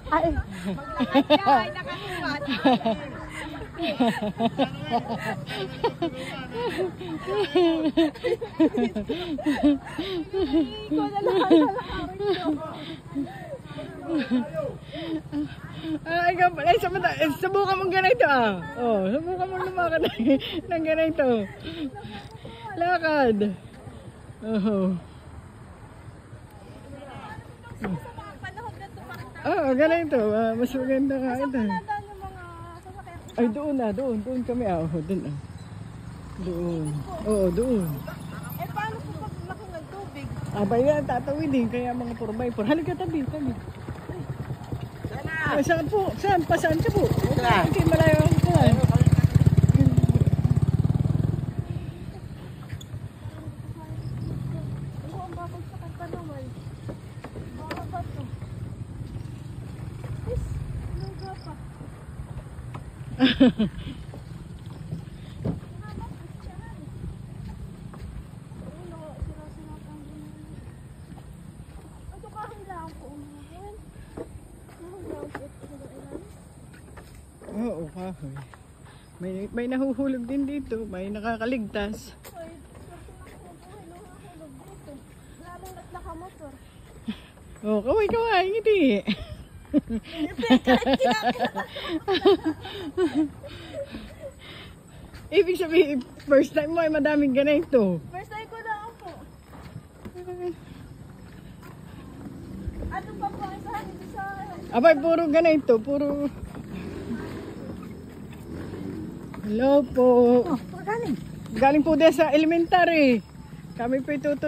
Ay. Maglakad ka, ay nakasuwat. Ikaw na lang Ay, subukan mong ganito ah. Oh, subukan mong lumakad ng ganito. Lakad. Oh. Oh, ganito. Mas maganda ka ito. Ay, doon na, doon kami ah. Oh, doon ah. Doon. Oo, doon. Eh, paano po pag laking nagtubig? Abay yan, tatawidin. Kaya mga 4x4. Halika, tabi. Ay, saan po? Saan ka po? Okay, malayo ako po. Ang babagsakan pa naman. Baka ba ito? Is, naga pa. Oo, kahoy. May nahuhulog din dito. May nakakaligtas. Lalong nakamotor. Oh, kaway, hindi. Ibig sabihin, first time mo ay madaming ganito. First time ko na ako. Ano pa po ang saan ito sa... Abay, puro ganito. Puro... Hello po. Galing. Galing po din sa elementary. Kami po ituto.